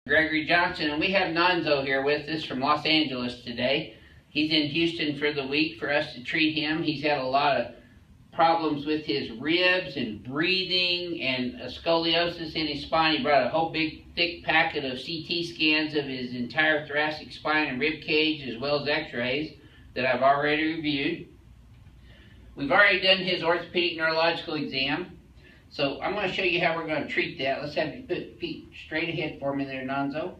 Gregory Johnson, and we have Nonzo here with us from Los Angeles today. He's in Houston for the week for us to treat him. He's had a lot of problems with his ribs and breathing and a scoliosis in his spine. He brought a whole big thick packet of CT scans of his entire thoracic spine and rib cage, as well as x-rays that I've already reviewed. We've already done his orthopedic neurological exam. So I'm going to show you how we're going to treat that. Let's have you put feet straight ahead for me there, Nonzo.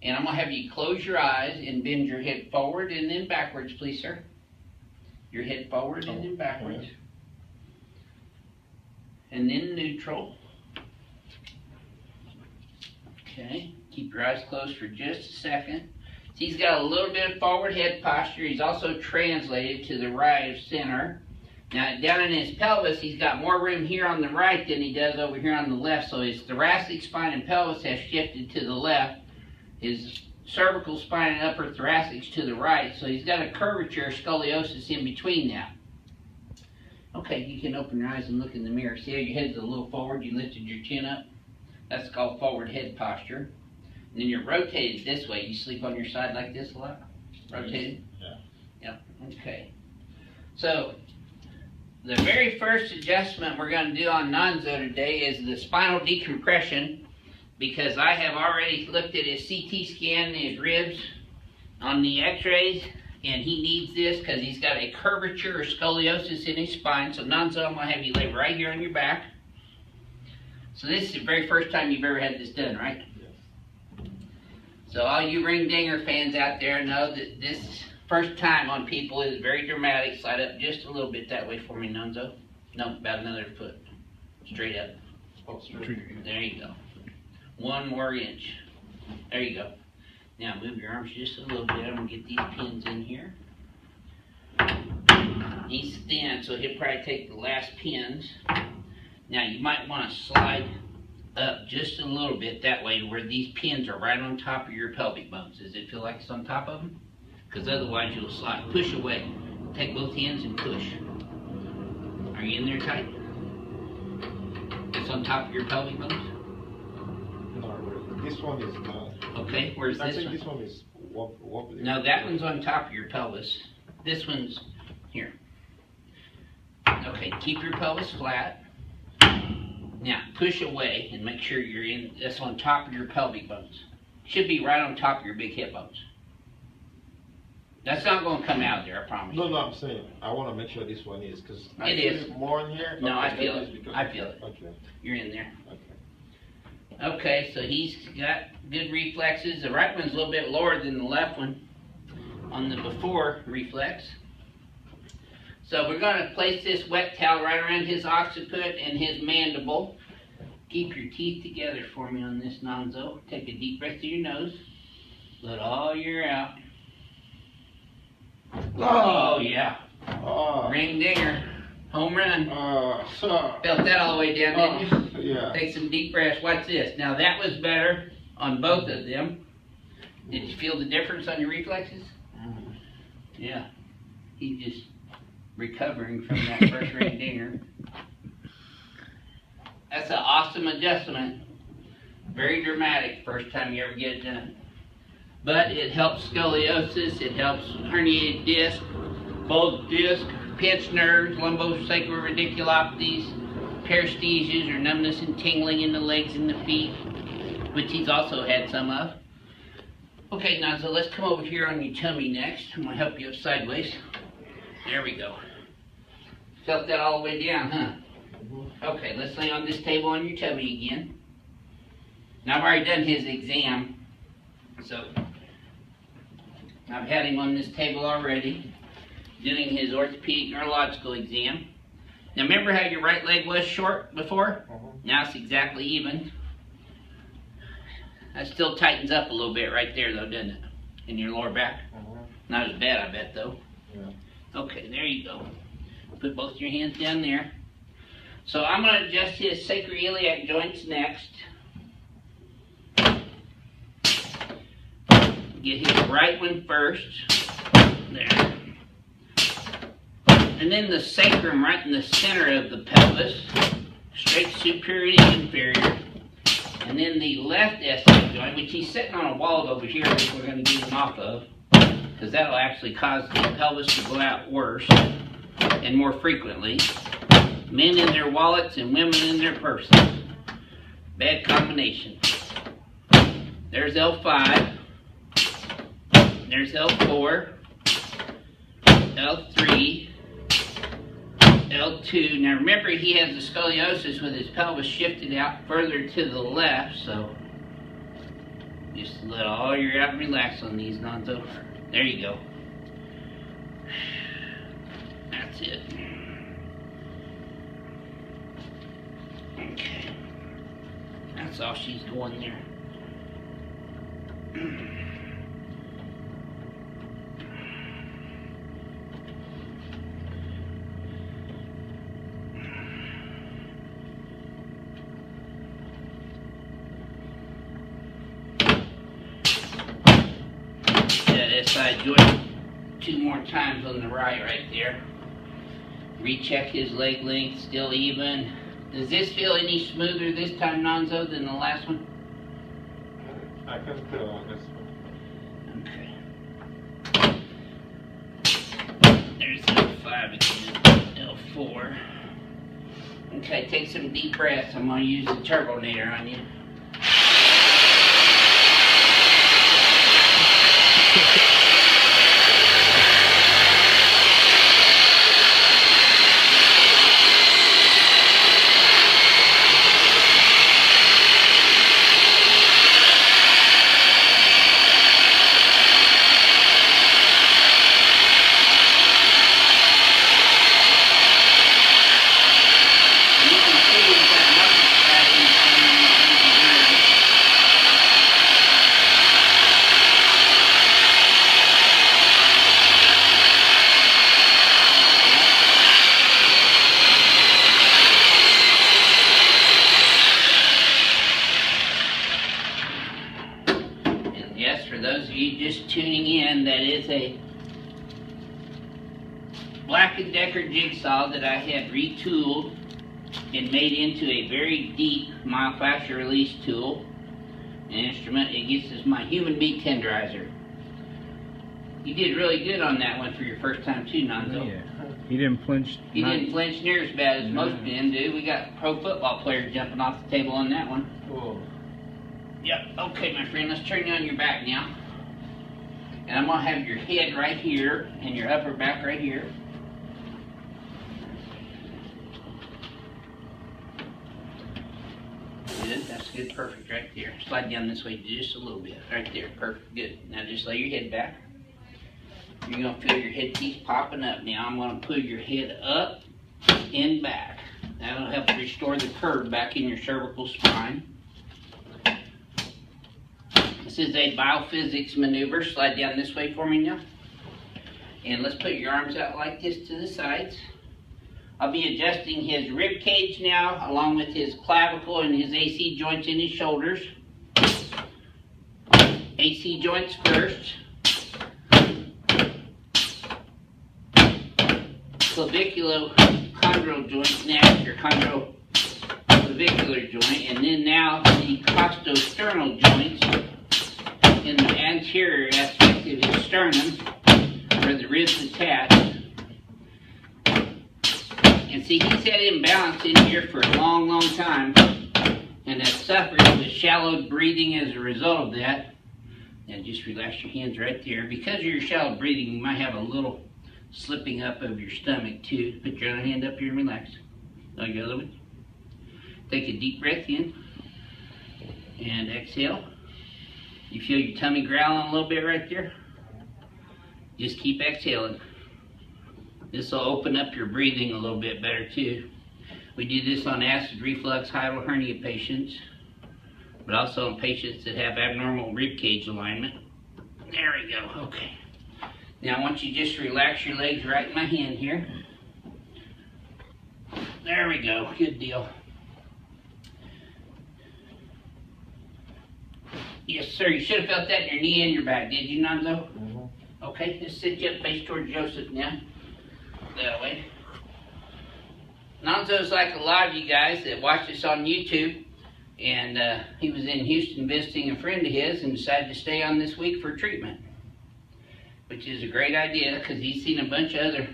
And I'm going to have you close your eyes and bend your head forward and then backwards, please, sir. Your head forward and then backwards. And then neutral. Okay, keep your eyes closed for just a second. So he's got a little bit of forward head posture. He's also translated to the right of center. Now, down in his pelvis, he's got more room here on the right than he does over here on the left. So his thoracic spine and pelvis have shifted to the left. His cervical spine and upper thoracic's to the right. So he's got a curvature scoliosis in between now. Okay, you can open your eyes and look in the mirror. See how your head's a little forward? You lifted your chin up. That's called forward head posture. And then you're rotated this way. You sleep on your side like this a lot? Rotated? Yeah. Yep, okay. So, the very first adjustment we're going to do on Nonzo today is the spinal decompression, because I have already looked at his CT scan and his ribs on the x-rays, and he needs this because he's got a curvature or scoliosis in his spine. So Nonzo, I'm going to have you lay right here on your back. So this is the very first time you've ever had this done, right? Yes. So all you Ring Dinger fans out there know that this first time on people is very dramatic. Slide up just a little bit that way for me, Nonzo. No, about another foot. Straight up. Oh, straight. There you go. One more inch. There you go. Now move your arms just a little bit. I'm going to get these pins in here. He's thin, so he'll probably take the last pins. Now you might want to slide up just a little bit that way to where these pins are right on top of your pelvic bones. Does it feel like it's on top of them? Because otherwise you'll slide. Push away. Take both hands and push. Are you in there tight? It's on top of your pelvic bones? No, this one is not. Okay, where's this one? I think this one is wobbly. No, that one's on top of your pelvis. This one's here. Okay, keep your pelvis flat. Now, push away and make sure you're in. That's on top of your pelvic bones. Should be right on top of your big hip bones. That's not going to come out there, I promise. No, I'm saying I want to make sure this one is, because it is more in here. No, okay, I feel it. I feel it. Okay. You're in there. Okay. Okay, so he's got good reflexes. The right one's a little bit lower than the left one on the before reflex. So we're going to place this wet towel right around his occiput and his mandible. Keep your teeth together for me on this, Nonzo. Take a deep breath through your nose. Let all your air out. Oh, yeah. Ring Dinger. Home run. Felt that all the way down, didn't you? Yeah. Take some deep breaths. Watch this. Now that was better on both of them. Did you feel the difference on your reflexes? Yeah. He's just recovering from that first Ring Dinger. That's an awesome adjustment. Very dramatic first time you ever get it done. But it helps scoliosis, it helps herniated disc, bulged disc, pinched nerves, lumbosacral radiculopathies, paresthesias or numbness and tingling in the legs and the feet, which he's also had some of. Okay, now so let's come over here on your tummy next. I'm going to help you up sideways. There we go. Felt that all the way down, huh? Okay, let's lay on this table on your tummy again. Now I've already done his exam, so I've had him on this table already, doing his orthopedic neurological exam. Now remember how your right leg was short before? Now it's exactly even. That still tightens up a little bit right there though, doesn't it? In your lower back? Not as bad, I bet, though. Yeah. Okay, there you go. Put both your hands down there. So I'm going to adjust his sacroiliac joints next. Get his right one first. There. And then the sacrum right in the center of the pelvis. Straight superior to inferior. And And then the left SI joint, which he's sitting on a wall over here, which we're going to get him off of, because that'll actually cause the pelvis to go out worse and more frequently. Men in their wallets and women in their purses. Bad combination. There's L5. There's L4. L3. L2. Now remember, he has the scoliosis with his pelvis shifted out further to the left, so just let all your out relax on these, Nonzo. There you go. That's it. Okay. That's all she's going there. That SI joint 2 more times on the right there. Recheck his leg length, still even. Does this feel any smoother this time, Nonzo, than the last one? I can tell on this one. Okay. There's L5 again, L4. Okay, take some deep breaths. I'm going to use the turbonator on you. For those of you just tuning in, that is a Black & Decker jigsaw that I had retooled and made into a very deep myofascial release tool. An instrument. It gets as my human meat tenderizer. You did really good on that one for your first time too, Nonzo. Yeah. He didn't flinch. He didn't flinch near as bad as most men do. We got pro football players jumping off the table on that one. Oh. Yep. Okay, my friend, let's turn you on your back now. And I'm going to have your head right here and your upper back right here. Good. That's good. Perfect right there. Slide down this way just a little bit. Right there. Perfect. Good. Now just lay your head back. You're going to feel your head piece popping up. Now I'm going to pull your head up and back. That'll help restore the curve back in your cervical spine. This is a biophysics maneuver. Slide down this way for me now. And let's put your arms out like this to the sides. I'll be adjusting his rib cage now, along with his clavicle and his AC joints in his shoulders. AC joints first. Claviculochondral joint next, or chondroclavicular joint. And then now the costosternal joints in the anterior aspect of his sternum, where the ribs attach. And see, he's had imbalance in here for a long, long time, and has suffered with shallow breathing as a result of that. And just relax your hands right there. Because of your shallow breathing, you might have a little slipping up of your stomach too. Put your other hand up here and relax. Now your other one. Take a deep breath in, and exhale. You feel your tummy growling a little bit right there? Just keep exhaling. This will open up your breathing a little bit better too. We do this on acid reflux hiatal hernia patients, but also in patients that have abnormal rib cage alignment. There we go. Okay. Now I want you to just relax your legs right in my hand here. There we go. Good deal. Yes, sir. You should have felt that in your knee and your back, did you, Nonzo? Mm-hmm. Okay, just sit you up, face toward Joseph now. That way. Nonzo's like a lot of you guys that watch this on YouTube. And he was in Houston visiting a friend of his and decided to stay on this week for treatment, which is a great idea because he's seen a bunch of other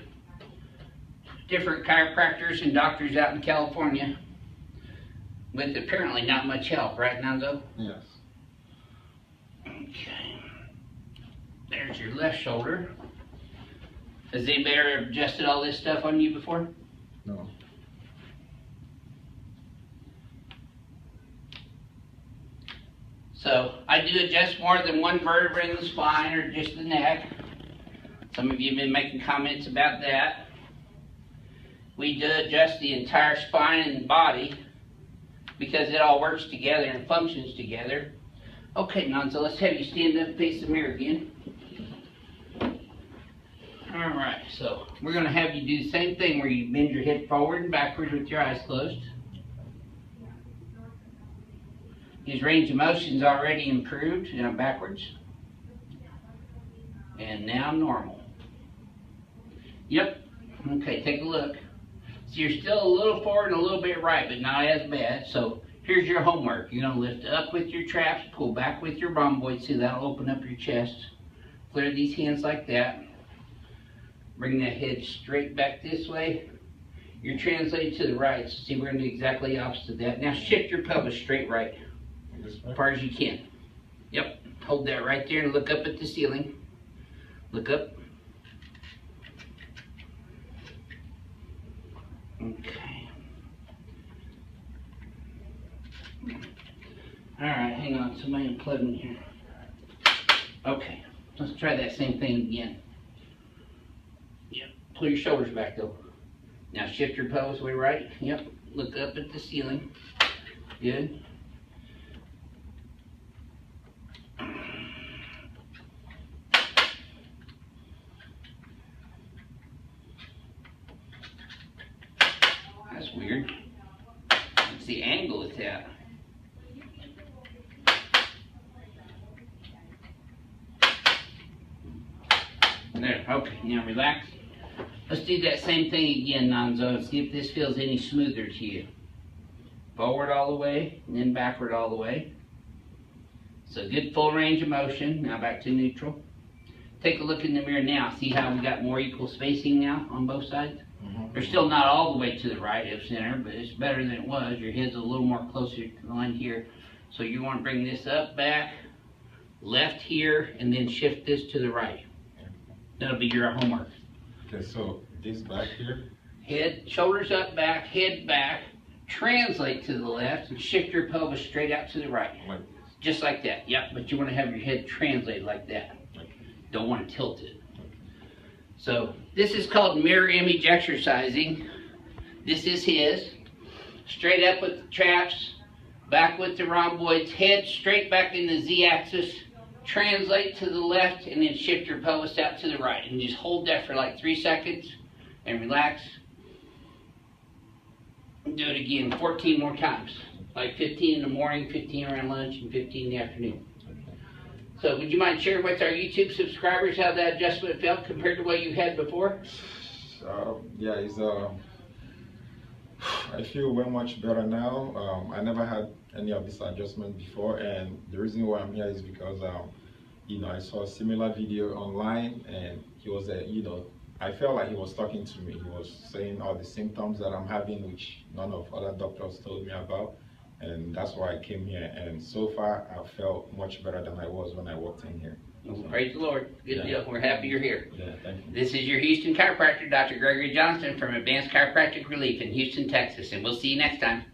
different chiropractors and doctors out in California with apparently not much help, right, Nonzo? Yes. Okay. There's your left shoulder. Has anybody ever adjusted all this stuff on you before? No. So I do adjust more than one vertebra in the spine or just the neck. Some of you have been making comments about that. We do adjust the entire spine and body because it all works together and functions together. Okay, Nonzo, let's have you stand up and face the mirror again. Alright, so we're going to have you do the same thing where you bend your head forward and backwards with your eyes closed. His range of motion's already improved. Now backwards. And now normal. Yep. Okay, take a look. So you're still a little forward and a little bit right, but not as bad. So here's your homework. You're going to lift up with your traps, pull back with your rhomboid. See, that'll open up your chest. Clear these hands like that. Bring that head straight back this way. You're translated to the right. So see, we're going to do exactly the opposite of that. Now shift your pelvis straight right. As far as you can. Yep. Hold that right there and look up at the ceiling. Look up. Okay. Alright, hang on. Somebody unplugged in here. Okay. Let's try that same thing again. Yep. Pull your shoulders back though. Now shift your pelvis way right. Yep. Look up at the ceiling. Good. That's weird. What's the angle it's at? There, okay, now relax. Let's do that same thing again, Nonzo, and see if this feels any smoother to you. Forward all the way, and then backward all the way. So good full range of motion. Now back to neutral. Take a look in the mirror now. See how we got more equal spacing now on both sides? They're still not all the way to the right of center, but it's better than it was. Your head's a little more closer to the line here. So you want to bring this up, back, left here, and then shift this to the right. That'll be your homework. Okay, so this back here. Head, shoulders up, back, head back, translate to the left, and shift your pelvis straight out to the right. Like Just like that, yep, but you want to have your head translate like that. Don't want to tilt it. So this is called mirror image exercising. This is his. Straight up with the traps, back with the rhomboids, head straight back in the Z-axis, translate to the left, and then shift your pelvis out to the right. And just hold that for like 3 seconds and relax. Do it again 14 more times. Like 15 in the morning, 15 around lunch, and 15 in the afternoon. So would you mind sharing with our YouTube subscribers how that adjustment felt compared to what you had before? Yeah, I feel way much better now. I never had any of this adjustment before, and the reason why I'm here is because I saw a similar video online, and he was I felt like he was talking to me. He was saying all the symptoms that I'm having, which none of other doctors told me about. And that's why I came here, and so far I felt much better than I was when I walked in here. Well, praise the Lord. Good deal. We're happy you're here. Yeah, thank you. This is your Houston chiropractor, Dr. Gregory Johnston from Advanced Chiropractic Relief in Houston, Texas, and we'll see you next time.